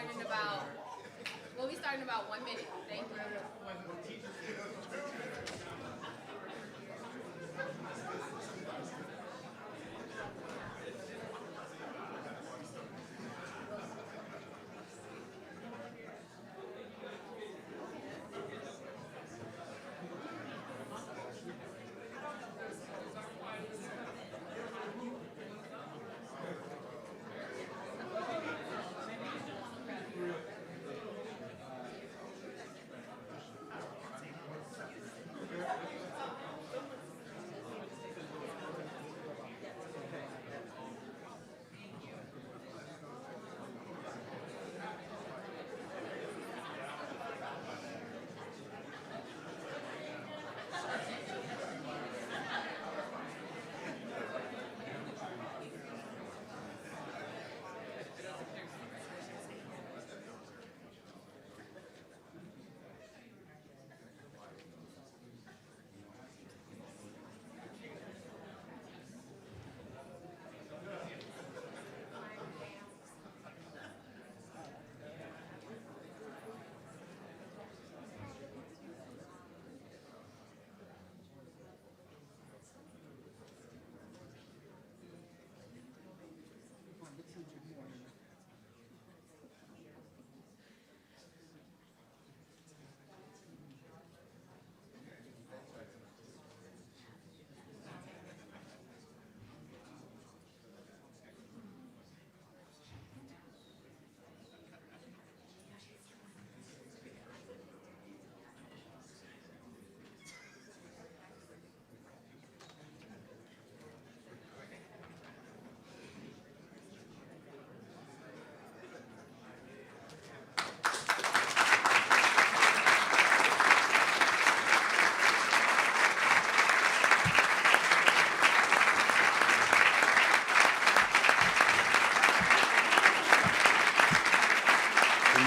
starting in about, we'll be starting in about 1 minute. Thank you.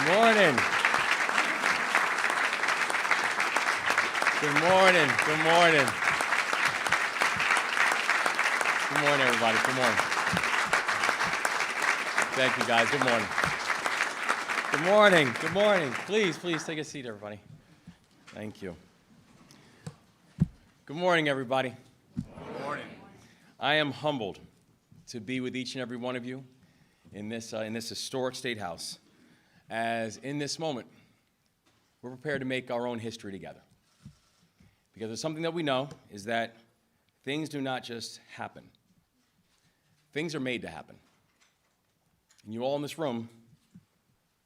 Morning. Good morning. Good morning. Good morning, everybody. Good morning. Thank you, guys. Good morning. Good morning. Good morning. Please take a seat, everybody. Thank you. Good morning, everybody. Good morning. I am humbled to be with each and every one of you in this historic State House, as in this moment, we're prepared to make our own history together. Because there's something that we know is that things do not just happen. Things are made to happen. And you all in this room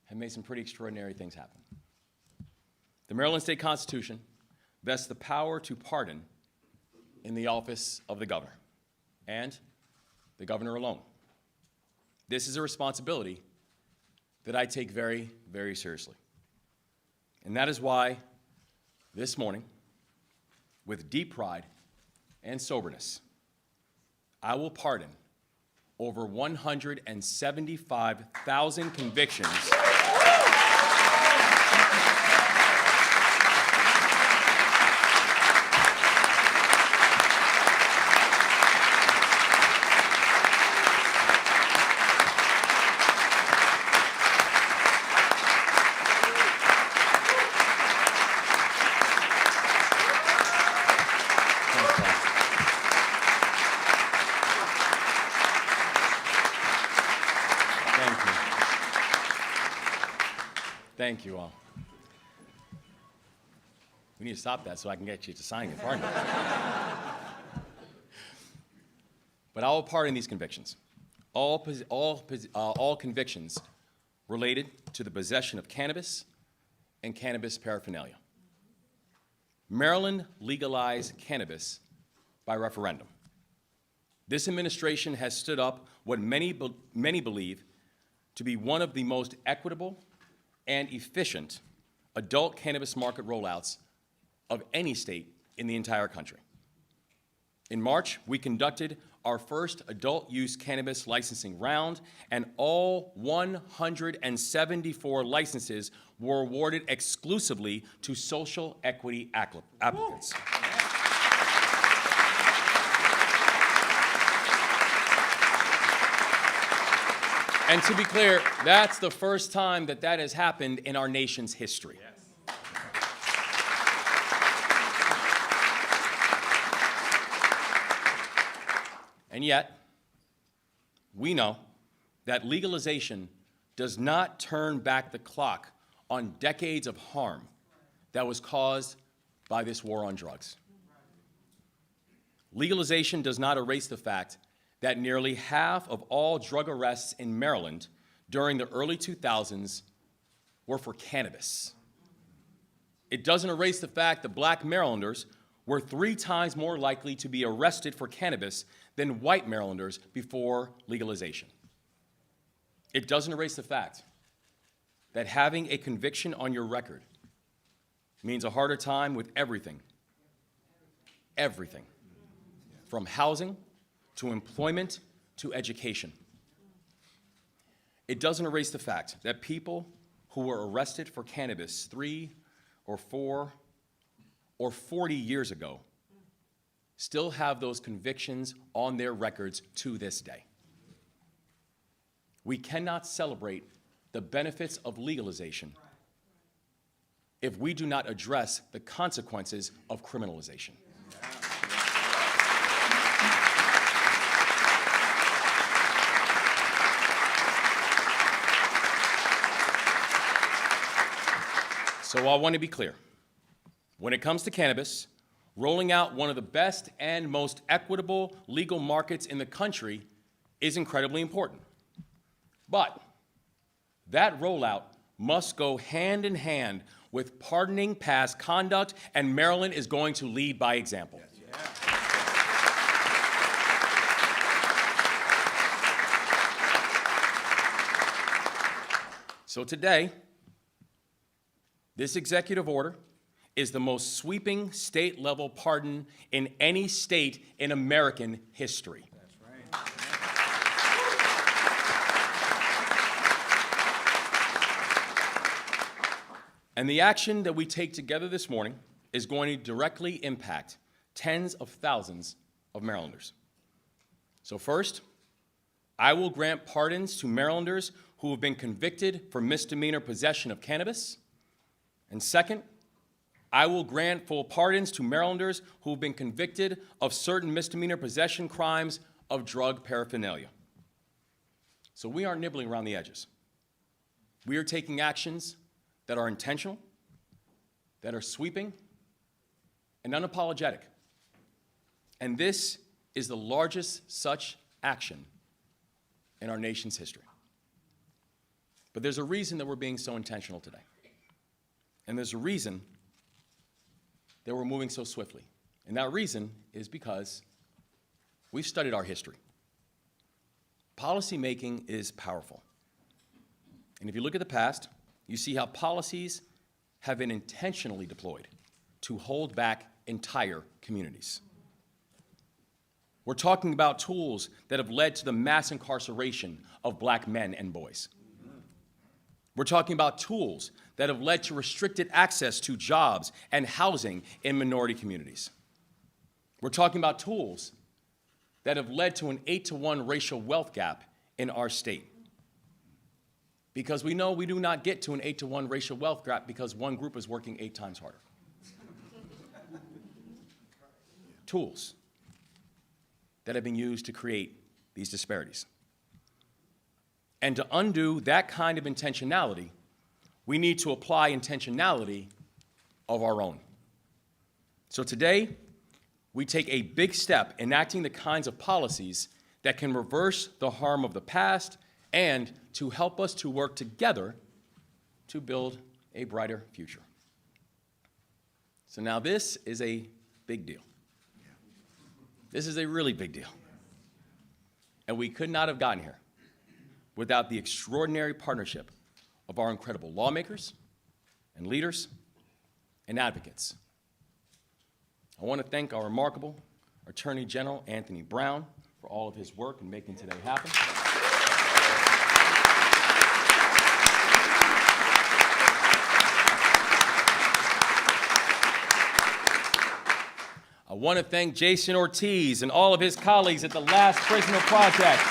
have made some pretty extraordinary things happen. The Maryland State Constitution vests the power to pardon in the office of the governor, and the governor alone. This is a responsibility that I take very, very seriously. And that is why this morning, with deep pride and soberness, I will pardon over 175,000 convictions Thank you all. We need to stop that so I can get you to sign it, pardon me. But I will pardon these convictions. All convictions related to the possession of cannabis and cannabis paraphernalia. Maryland legalized cannabis by referendum. This administration has stood up what many believe to be one of the most equitable and efficient adult cannabis market rollouts of any state in the entire country. In March, we conducted our first adult use cannabis licensing round, and all 174 licenses were awarded exclusively to social equity applicants. And to be clear, that's the first time that that has happened in our nation's history. And yet, we know that legalization does not turn back the clock on decades of harm that was caused by this war on drugs. Legalization does not erase the fact that nearly half of all drug arrests in Maryland during the early 2000s were for cannabis. It doesn't erase the fact that black Marylanders were 3 times more likely to be arrested for cannabis than white Marylanders before legalization. It doesn't erase the fact that having a conviction on your record means a harder time with everything. Everything. From housing to employment to education. It doesn't erase the fact that people who were arrested for cannabis 3 or 4 or 40 years ago still have those convictions on their records to this day. We cannot celebrate the benefits of legalization if we do not address the consequences of criminalization. So I want to be clear. When it comes to cannabis, rolling out one of the best and most equitable legal markets in the country is incredibly important. But that rollout must go hand in hand with pardoning past conduct, and Maryland is going to lead by example. So today, this executive order is the most sweeping state-level pardon in any state in American history. That's right. And the action that we take together this morning is going to directly impact tens of thousands of Marylanders. So first, I will grant pardons to Marylanders who have been convicted for misdemeanor possession of cannabis. And second, I will grant full pardons to Marylanders who have been convicted of certain misdemeanor possession crimes of drug paraphernalia. So we aren't nibbling around the edges. We are taking actions that are intentional, that are sweeping, and unapologetic. And this is the largest such action in our nation's history. But there's a reason that we're being so intentional today. And there's a reason that we're moving so swiftly. And that reason is because we've studied our history. Policymaking is powerful. And if you look at the past, you see how policies have been intentionally deployed to hold back entire communities. We're talking about tools that have led to the mass incarceration of black men and boys. We're talking about tools that have led to restricted access to jobs and housing in minority communities. We're talking about tools that have led to an 8-to-1 racial wealth gap in our state. Because we know we do not get to an 8-to-1 racial wealth gap because one group is working 8 times harder. Tools that have been used to create these disparities. And to undo that kind of intentionality, we need to apply intentionality of our own. So today, we take a big step enacting the kinds of policies that can reverse the harm of the past and to help us to work together to build a brighter future. So now this is a big deal. This is a really big deal. And we could not have gotten here without the extraordinary partnership of our incredible lawmakers and leaders and advocates. I want to thank our remarkable Attorney General Anthony Brown for all of his work in making today happen. I want to thank Jason Ortiz and all of his colleagues at the Last Prisoner Project.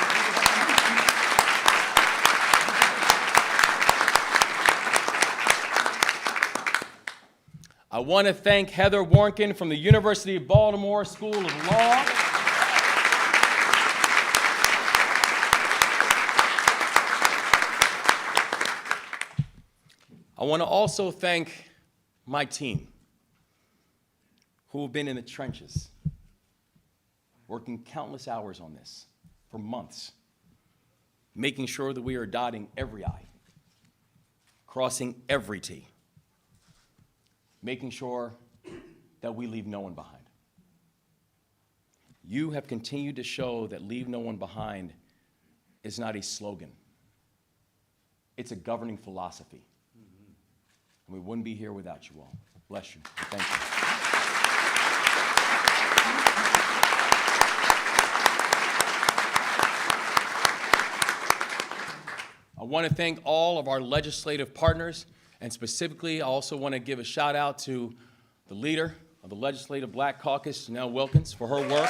I want to thank Heather Warnken from the University of Baltimore School of Law. I want to also thank my team, who have been in the trenches, working countless hours on this for months, making sure that we are dotting every I, crossing every T, making sure that we leave no one behind. You have continued to show that leave no one behind is not a slogan. It's a governing philosophy. And we wouldn't be here without you all. Bless you. Thank you. I want to thank all of our legislative partners, and specifically, I also want to give a shout out to the leader of the Legislative Black Caucus, Janelle Wilkins, for her work.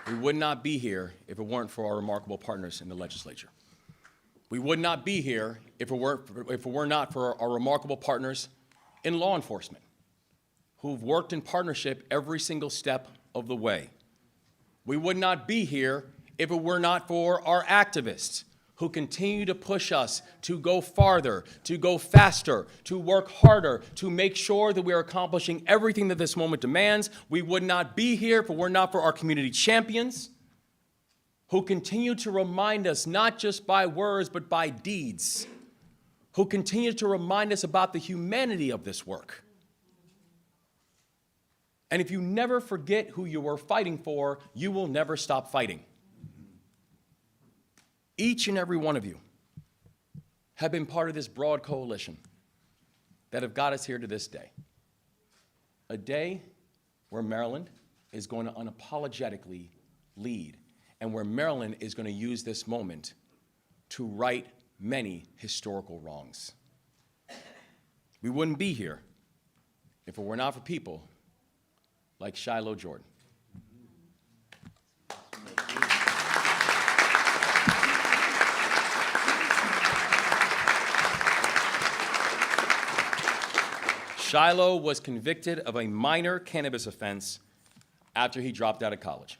We would not be here if it weren't for our remarkable partners in the legislature. We would not be here if it were not for our remarkable partners in law enforcement, who've worked in partnership every single step of the way. We would not be here if it were not for our activists, who continue to push us to go farther, to go faster, to work harder, to make sure that we are accomplishing everything that this moment demands. We would not be here if it were not for our community champions, who continue to remind us, not just by words, but by deeds, who continue to remind us about the humanity of this work. And if you never forget who you were fighting for, you will never stop fighting. Each and every one of you have been part of this broad coalition that have got us here to this day. A day where Maryland is going to unapologetically lead, and where Maryland is going to use this moment to right many historical wrongs. We wouldn't be here if it were not for people like Shiloh Jordan. Shiloh was convicted of a minor cannabis offense after he dropped out of college.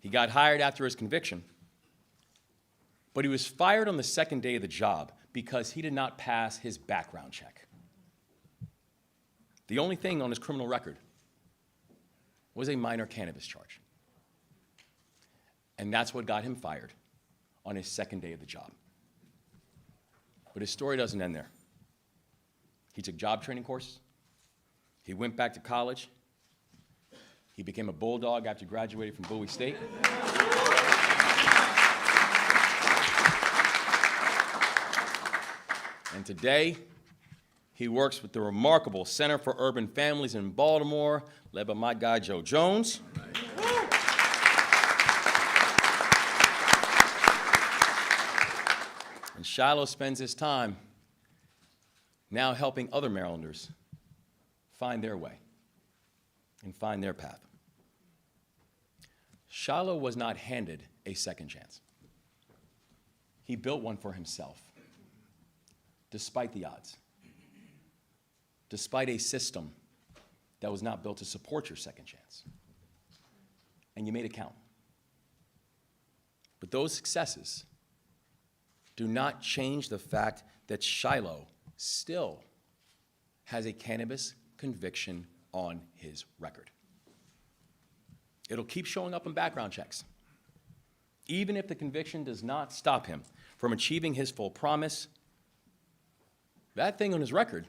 He got hired after his conviction, but he was fired on the second day of the job because he did not pass his background check. The only thing on his criminal record was a minor cannabis charge. And that's what got him fired on his second day of the job. But his story doesn't end there. He took job training courses. He went back to college. He became a bulldog after graduating from Bowie State. And today, he works with the remarkable Center for Urban Families in Baltimore, led by my guy, Joe Jones. And Shiloh spends his time now helping other Marylanders find their way and find their path. Shiloh was not handed a second chance. He built one for himself, despite the odds, despite a system that was not built to support your second chance. And you made it count. But those successes do not change the fact that Shiloh still has a cannabis conviction on his record. It'll keep showing up in background checks, even if the conviction does not stop him from achieving his full promise. That thing on his record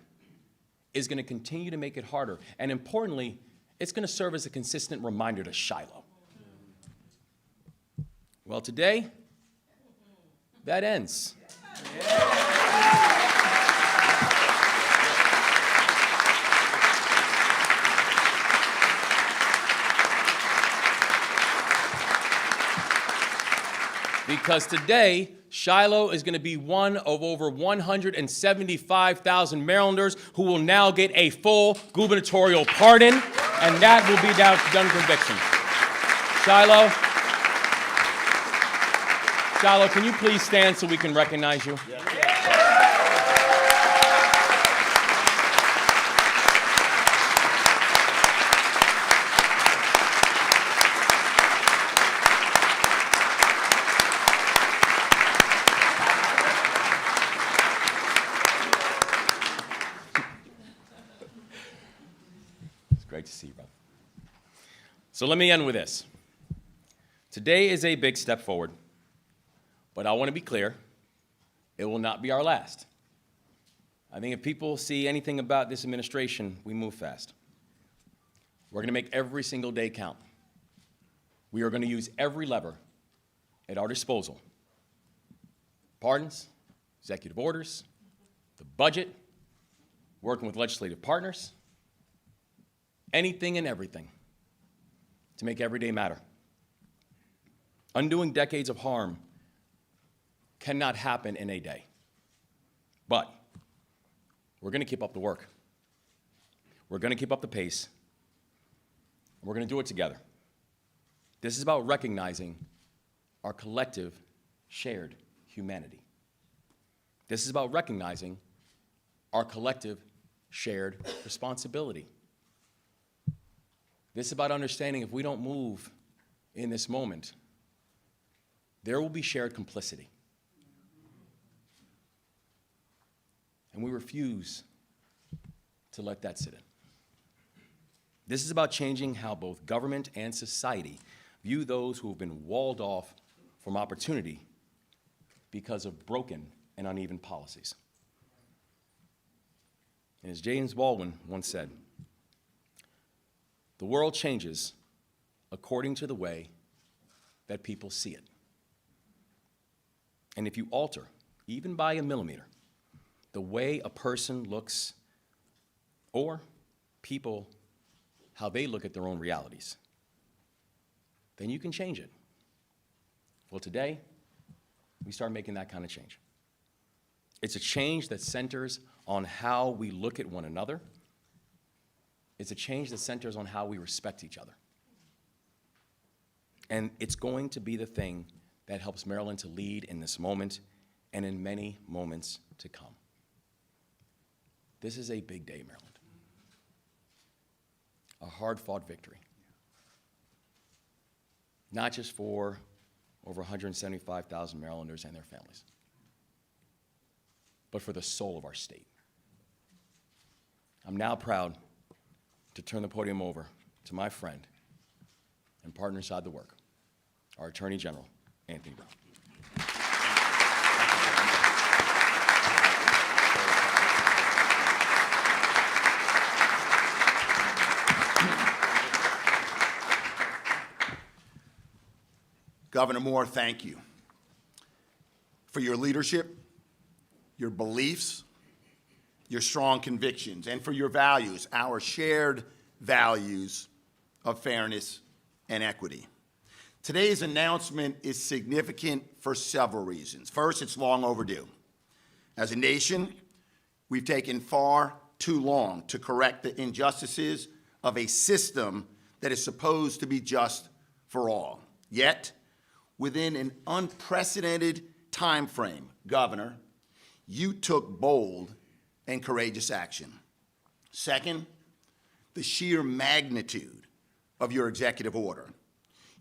is going to continue to make it harder, and importantly, it's going to serve as a consistent reminder to Shiloh. Well, today, that ends. Because today, Shiloh is going to be one of over 175,000 Marylanders who will now get a full gubernatorial pardon, and that will be done conviction. Shiloh, Shiloh, can you please stand so we can recognize you? It's great to see you, brother. So let me end with this. Today is a big step forward, but I want to be clear, it will not be our last. I think if people see anything about this administration, we move fast. We're going to make every single day count. We are going to use every lever at our disposal. Pardons, executive orders, the budget, working with legislative partners, anything and everything to make every day matter. Undoing decades of harm cannot happen in a day. But we're going to keep up the work. We're going to keep up the pace. And we're going to do it together. This is about recognizing our collective shared humanity. This is about recognizing our collective shared responsibility. This is about understanding if we don't move in this moment, there will be shared complicity. And we refuse to let that sit in. This is about changing how both government and society view those who have been walled off from opportunity because of broken and uneven policies. And as James Baldwin once said, the world changes according to the way that people see it. And if you alter, even by a millimeter, the way a person looks, or people, how they look at their own realities, then you can change it. Well, today, we start making that kind of change. It's a change that centers on how we look at one another. It's a change that centers on how we respect each other. And it's going to be the thing that helps Maryland to lead in this moment and in many moments to come. This is a big day, Maryland. A hard-fought victory. Not just for over 175,000 Marylanders and their families, but for the soul of our state. I'm now proud to turn the podium over to my friend and partner inside the work, our Attorney General, Anthony Brown. Governor Moore, thank you for your leadership, your beliefs, your strong convictions, and for your values, our shared values of fairness and equity. Today's announcement is significant for several reasons. First, it's long overdue. As a nation, we've taken far too long to correct the injustices of a system that is supposed to be just for all. Yet, within an unprecedented time frame, Governor, you took bold and courageous action. Second, the sheer magnitude of your executive order.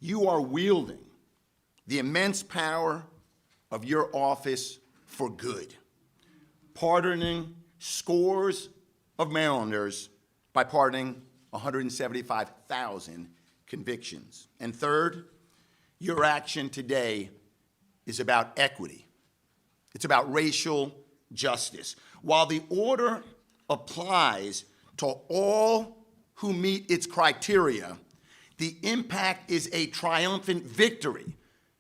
You are wielding the immense power of your office for good, pardoning scores of Marylanders by pardoning 175,000 convictions. And third, your action today is about equity. It's about racial justice. While the order applies to all who meet its criteria, the impact is a triumphant victory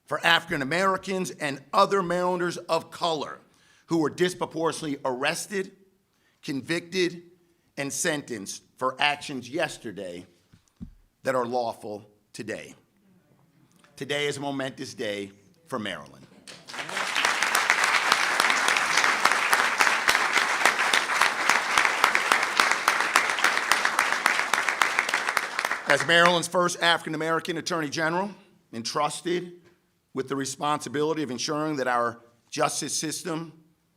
for African Americans and other Marylanders of color who were disproportionately arrested, convicted, and sentenced for actions yesterday that are lawful today. Today is a momentous day for Maryland. As Maryland's first African-American Attorney General, entrusted with the responsibility of ensuring that our justice system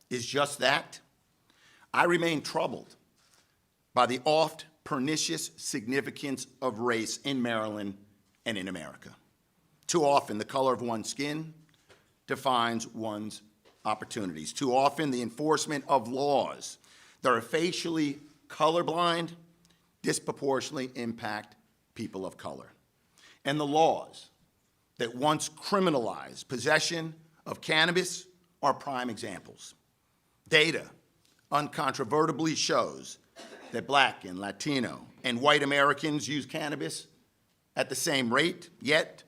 is just that, I remain troubled by the oft pernicious significance of race in Maryland and in America. Too often, the color of one's skin defines one's opportunities. Too often, the enforcement of laws that are facially colorblind disproportionately impact people of color. And the laws that once criminalized possession of cannabis are prime examples. Data uncontrovertibly shows that Black and Latino and white Americans use cannabis at the same rate, yet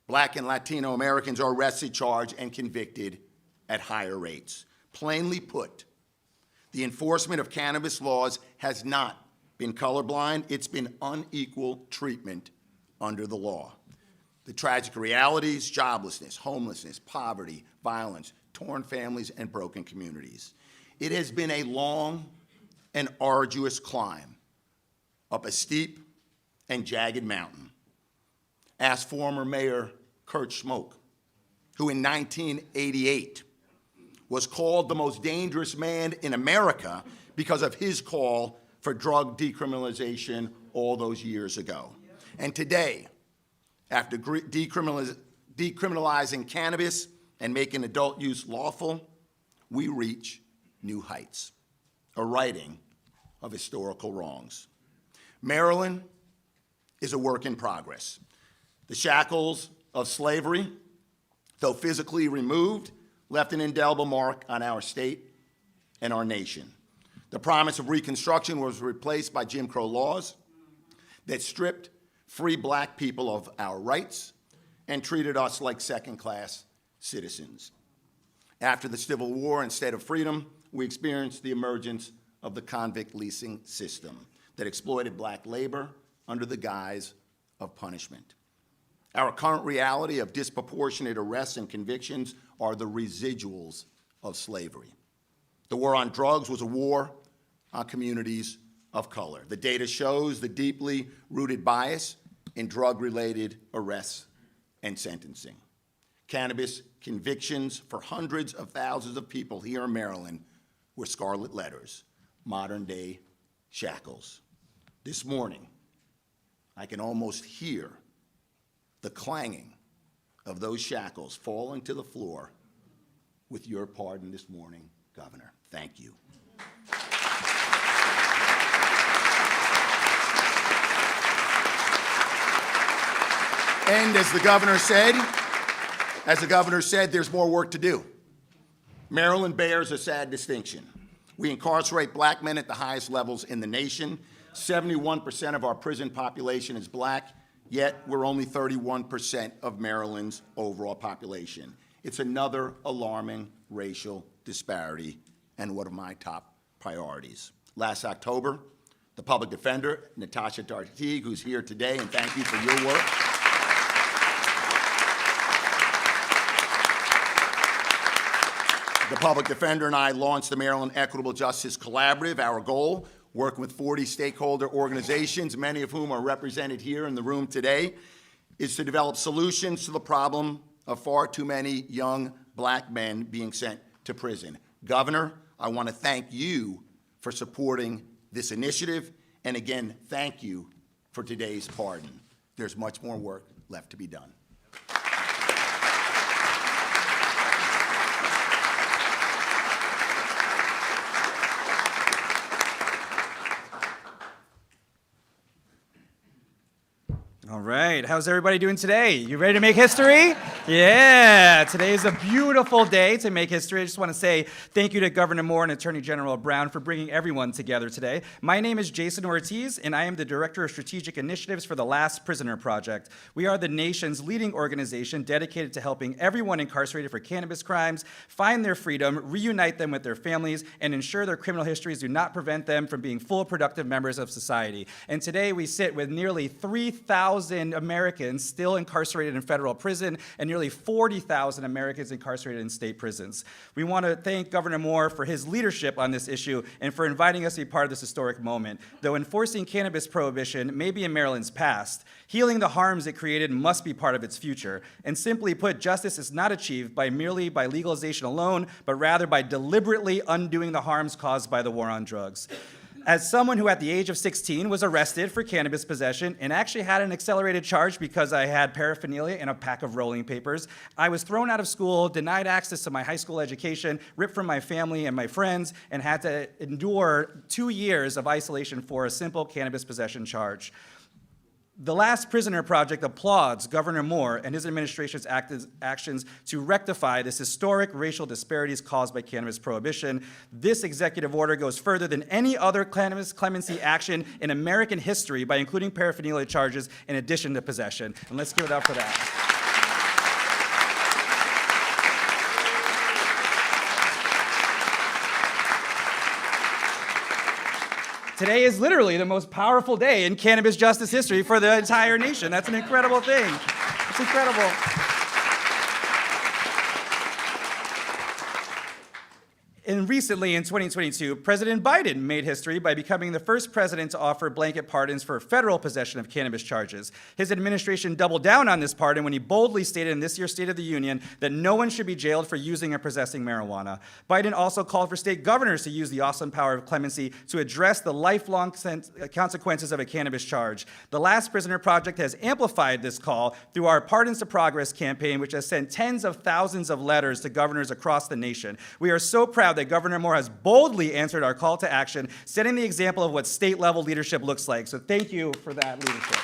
Black and Latino Americans are arrested, charged, and convicted at higher rates. Plainly put, the enforcement of cannabis laws has not been colorblind, it's been unequal treatment under the law. The tragic realities, joblessness, homelessness, poverty, violence, torn families, and broken communities. It has been a long and arduous climb up a steep and jagged mountain. Ask former Mayor Kurt Schmoke, who in 1988 was called the most dangerous man in America because of his call for drug decriminalization all those years ago. And today, after decriminalizing cannabis and making adult use lawful, we reach new heights, a righting of historical wrongs. Maryland is a work in progress. The shackles of slavery, though physically removed, left an indelible mark on our state and our nation. The promise of Reconstruction was replaced by Jim Crow laws that stripped free Black people of our rights and treated us like second-class citizens. After the Civil War, instead of freedom, we experienced the emergence of the convict leasing system that exploited Black labor under the guise of punishment. Our current reality of disproportionate arrests and convictions are the residuals of slavery. The war on drugs was a war on communities of color. The data shows the deeply rooted bias in drug-related arrests and sentencing. Cannabis convictions for hundreds of thousands of people here in Maryland were scarlet letters, modern-day shackles. This morning, I can almost hear the clanging of those shackles falling to the floor with your pardon this morning, Governor. Thank you. And as the governor said, there's more work to do. Maryland bears a sad distinction. We incarcerate Black men at the highest levels in the nation. 71% of our prison population is Black, yet we're only 31% of Maryland's overall population. It's another alarming racial disparity and one of my top priorities. Last October, the public defender, Natasha Ortiz, who's here today, and thank you for your work. The public defender and I launched the Maryland Equitable Justice Collaborative. Our goal, working with 40 stakeholder organizations, many of whom are represented here in the room today, is to develop solutions to the problem of far too many young Black men being sent to prison. Governor, I want to thank you for supporting this initiative, and again, thank you for today's pardon. There's much more work left to be done. All right, how's everybody doing today? You ready to make history? Yeah, today is a beautiful day to make history. I just want to say thank you to Governor Moore and Attorney General Brown for bringing everyone together today. My name is Jason Ortiz, and I am the Director of Strategic Initiatives for the Last Prisoner Project. We are the nation's leading organization dedicated to helping everyone incarcerated for cannabis crimes find their freedom, reunite them with their families, and ensure their criminal histories do not prevent them from being full, productive members of society. And today we sit with nearly 3,000 Americans still incarcerated in federal prison and nearly nearly 40,000 Americans incarcerated in state prisons. We want to thank Governor Moore for his leadership on this issue and for inviting us to be part of this historic moment. Though enforcing cannabis prohibition may be in Maryland's past, healing the harms it created must be part of its future. And simply put, justice is not achieved merely by legalization alone, but rather by deliberately undoing the harms caused by the war on drugs. As someone who at the age of 16 was arrested for cannabis possession and actually had an accelerated charge because I had paraphernalia and a pack of rolling papers, I was thrown out of school, denied access to my high school education, ripped from my family and my friends, and had to endure 2 years of isolation for a simple cannabis possession charge. The Last Prisoner Project applauds Governor Moore and his administration's actions to rectify this historic racial disparities caused by cannabis prohibition. This executive order goes further than any other cannabis clemency action in American history by including paraphernalia charges in addition to possession. And let's give it up for that. Today is literally the most powerful day in cannabis justice history for the entire nation. That's an incredible thing. It's incredible. And recently, in 2022, President Biden made history by becoming the first president to offer blanket pardons for federal possession of cannabis charges. His administration doubled down on this pardon when he boldly stated in this year's State of the Union that no one should be jailed for using or possessing marijuana. Biden also called for state governors to use the awesome power of clemency to address the lifelong consequences of a cannabis charge. The Last Prisoner Project has amplified this call through our Pardons to Progress campaign, which has sent tens of thousands of letters to governors across the nation. We are so proud that Governor Moore has boldly answered our call to action, setting the example of what state-level leadership looks like. So thank you for that leadership.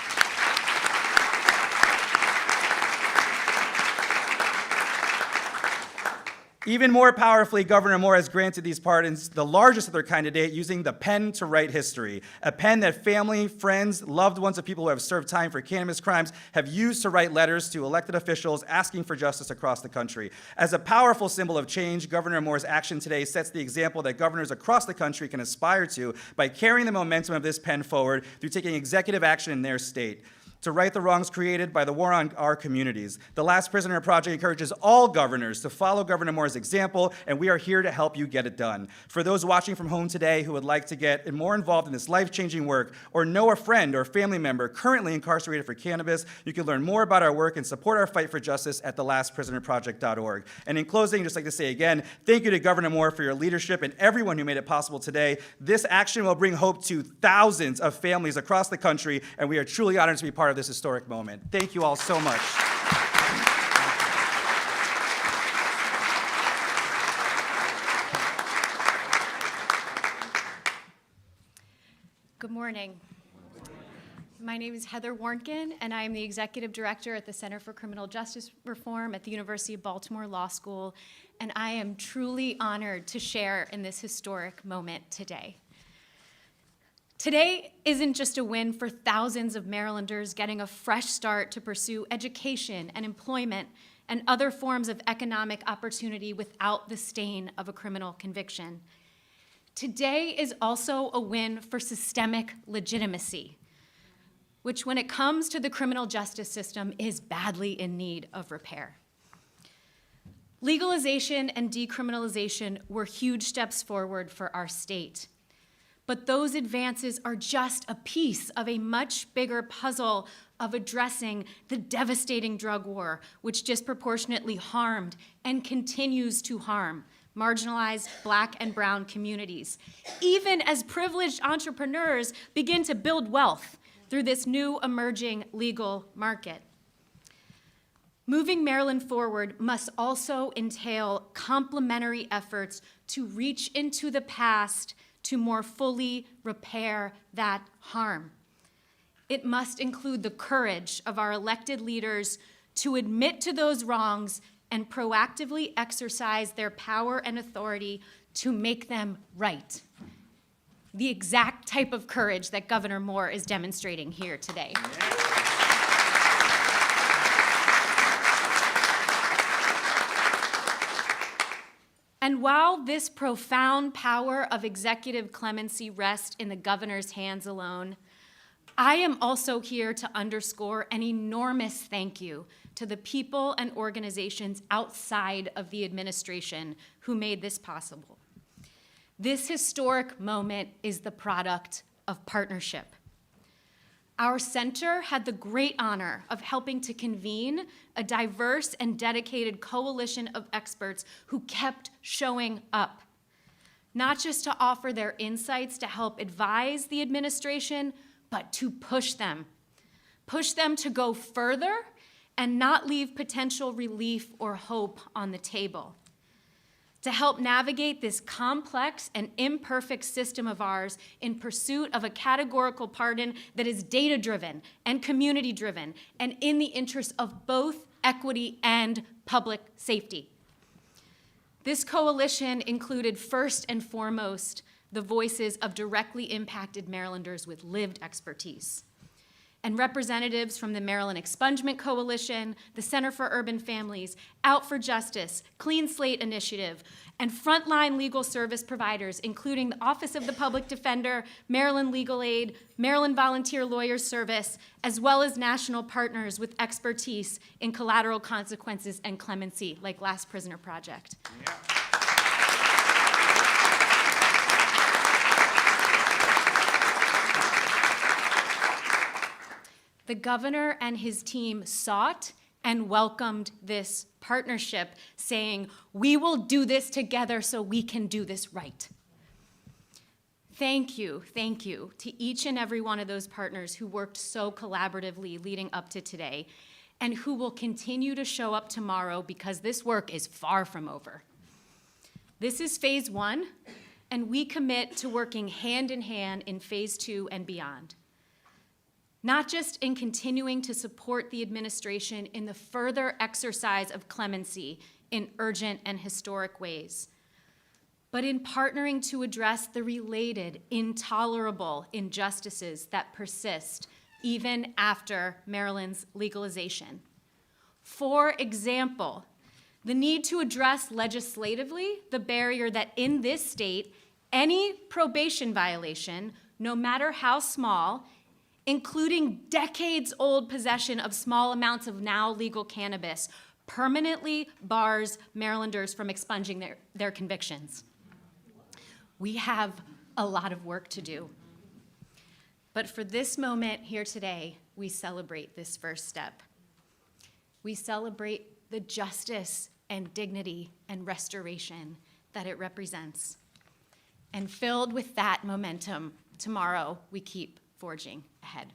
Even more powerfully, Governor Moore has granted these pardons, the largest of their kind to date, using the pen to write history, a pen that family, friends, loved ones of people who have served time for cannabis crimes have used to write letters to elected officials asking for justice across the country. As a powerful symbol of change, Governor Moore's action today sets the example that governors across the country can aspire to by carrying the momentum of this pen forward through taking executive action in their state to right the wrongs created by the war on our communities. The Last Prisoner Project encourages all governors to follow Governor Moore's example, and we are here to help you get it done. For those watching from home today who would like to get more involved in this life-changing work or know a friend or family member currently incarcerated for cannabis, you can learn more about our work and support our fight for justice at thelastprisonerproject.org. And in closing, I'd just like to say again, thank you to Governor Moore for your leadership and everyone who made it possible today. This action will bring hope to thousands of families across the country, and we are truly honored to be part of this historic moment. Thank you all so much. Good morning. My name is Heather Warnken, and I am the Executive Director at the Center for Criminal Justice Reform at the University of Baltimore Law School, and I am truly honored to share in this historic moment today. Today isn't just a win for thousands of Marylanders getting a fresh start to pursue education and employment and other forms of economic opportunity without the stain of a criminal conviction. Today is also a win for systemic legitimacy, which when it comes to the criminal justice system is badly in need of repair. Legalization and decriminalization were huge steps forward for our state. But those advances are just a piece of a much bigger puzzle of addressing the devastating drug war, which disproportionately harmed and continues to harm marginalized Black and brown communities, even as privileged entrepreneurs begin to build wealth through this new emerging legal market. Moving Maryland forward must also entail complementary efforts to reach into the past to more fully repair that harm. It must include the courage of our elected leaders to admit to those wrongs and proactively exercise their power and authority to make them right. The exact type of courage that Governor Moore is demonstrating here today. And while this profound power of executive clemency rests in the governor's hands alone, I am also here to underscore an enormous thank you to the people and organizations outside of the administration who made this possible. This historic moment is the product of partnership. Our center had the great honor of helping to convene a diverse and dedicated coalition of experts who kept showing up, not just to offer their insights to help advise the administration, but to push them to go further and not leave potential relief or hope on the table. To help navigate this complex and imperfect system of ours in pursuit of a categorical pardon that is data-driven and community-driven and in the interest of both equity and public safety. This coalition included first and foremost the voices of directly impacted Marylanders with lived expertise, and representatives from the Maryland Expungement Coalition, the Center for Urban Families, Out for Justice, Clean Slate Initiative, and frontline legal service providers, including the Office of the Public Defender, Maryland Legal Aid, Maryland Volunteer Lawyers Service, as well as national partners with expertise in collateral consequences and clemency, like Last Prisoner Project. Yeah. The governor and his team sought and welcomed this partnership, saying, "We will do this together so we can do this right." Thank you to each and every one of those partners who worked so collaboratively leading up to today, and who will continue to show up tomorrow, because this work is far from over. This is phase 1, and we commit to working hand in hand in phase 2 and beyond. Not just in continuing to support the administration in the further exercise of clemency in urgent and historic ways, but in partnering to address the related, intolerable injustices that persist even after Maryland's legalization. For example, the need to address legislatively the barrier that in this state, any probation violation, no matter how small, including decades-old possession of small amounts of now legal cannabis, permanently bars Marylanders from expunging their convictions. We have a lot of work to do. But for this moment here today, we celebrate this first step. We celebrate the justice and dignity and restoration that it represents. And filled with that momentum, tomorrow we keep forging ahead.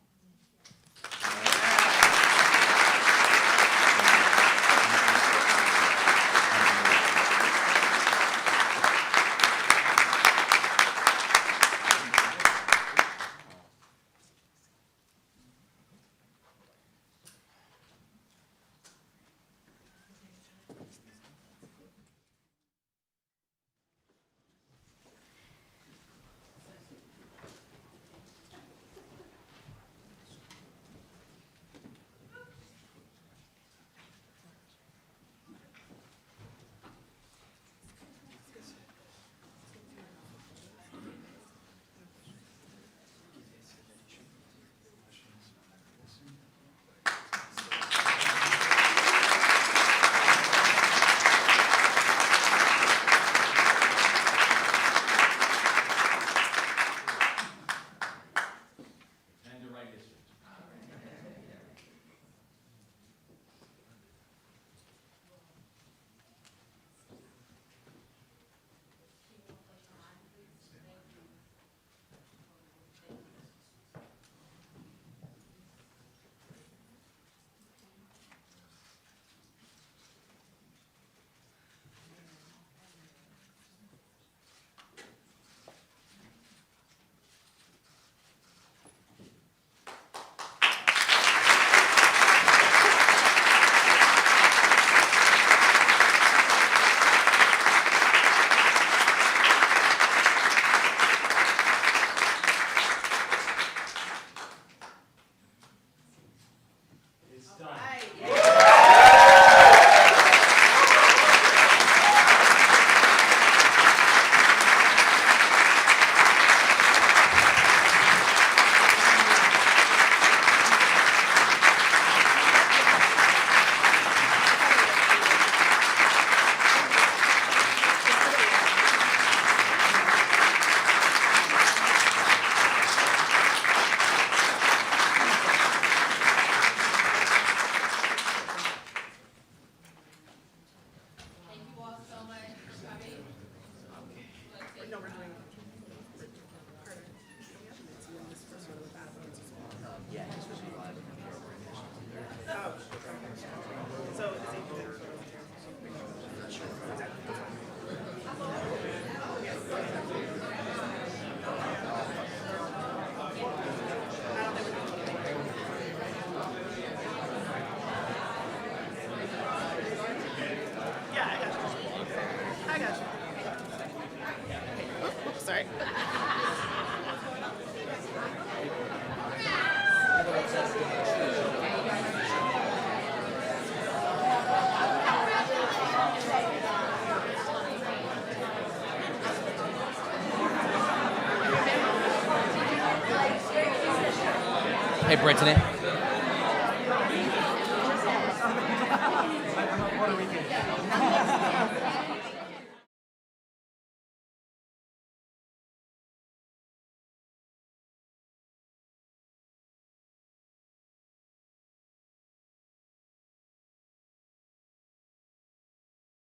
Hey, Brittany.